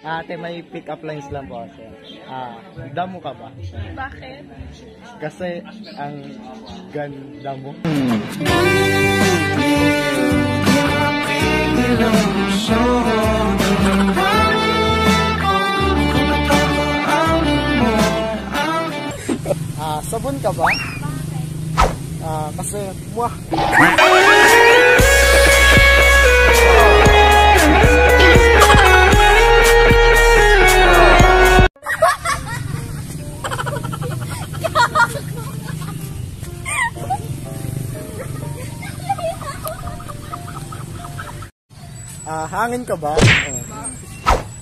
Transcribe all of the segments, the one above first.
Ate, may pick-up lines lang po kasi. Damo ka ba? Bakit? Kasi ang ganda mo. Sabon ka ba? Kasi muah. Hangin ka ba?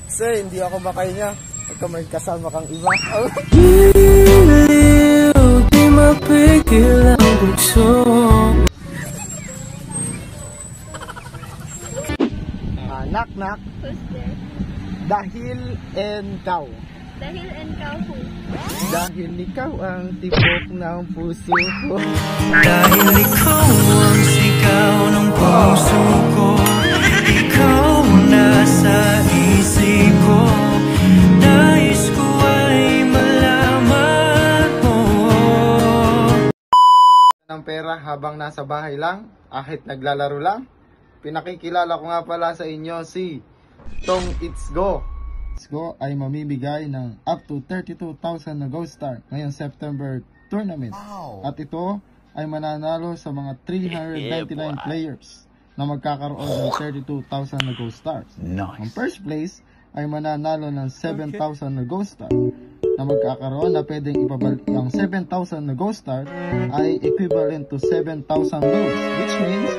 Kasi hindi ako makahinga pagka may kasama kang iba. Di mapigil ang bugso. Knock knock. Who's there? Dahil and cow. Dahil and cow who? Dahil ikaw ang tibok ng puso ko. Dahil ikaw ang sigaw ng puso ko. Ikaw nasa isip ko. Nais ko ay malaman mo. Ng pera habang nasa bahay lang, kahit naglalaro lang. Pinakikilala ko nga pala sa inyo si Tong It's Go. It's Go ay mamibigay ng up to 32,000 na Go Star ngayong September tournament. Wow. At ito ay mananalo sa mga 399 players na magkakaroon ng 32,000 na Go Stars. Nice. Ang first place ay mananalo ng 7,000 na Go Star na magkakaroon na pwedeng ipabalik. Ang 7,000 na Go Star ay equivalent to 7,000 loads, which means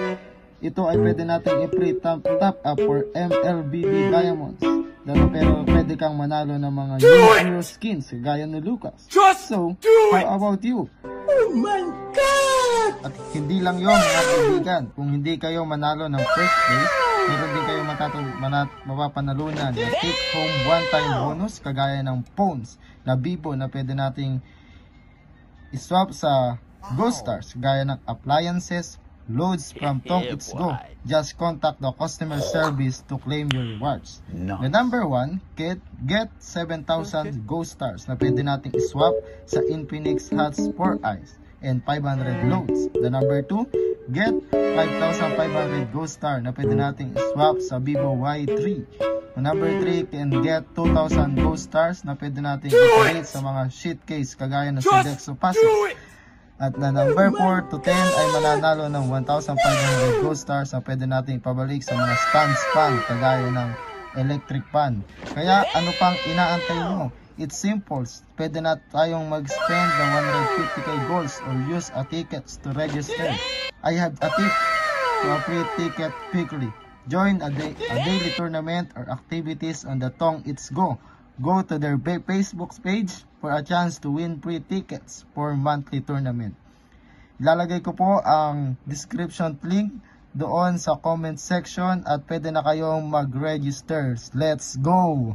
ito ay pwede natin i-pre-top up for MLBB Diamonds. Pero pwede kang manalo ng mga hero skins gaya ni Lucas. So, how about you? Oh my God! At hindi lang yun mga kaibigan. Kung hindi kayo manalo ng first place, meron din kayo mapapanalunan na take home one-time bonus kagaya ng phones na Vivo na pwede nating iswap sa Go Stars gaya ng appliances, loads from Tong It's Go. Just contact the customer service to claim your rewards. The number 1, get 7,000 Go Stars na pwede nating iswap sa Infinix Hot 4 Eyes and 500 loads. The number 2, get 5,500 Go Star na pwede nating iswap sa Vivo Y3. The number 3 can get 2,000 Go Stars na pwede nating i-create sa mga sheet case kagaya ng Sodexo Puzzles. At na number 4 to 10 ay mananalo ng 1,500 Go Stars na pwede natin ipabalik sa mga stands fan kagaya ng electric fan. Kaya ano pang inaantay mo? It's simple. Pwede na tayong mag-spend ng 150k goals or use a tickets to register. I have a tip to a free ticket quickly. Join a daily tournament or activities on the Tong It's Go. Go to their Facebook page for a chance to win free tickets for monthly tournament. Ilalagay ko po ang description link doon sa comment section at pwede na kayong mag-register. Let's go!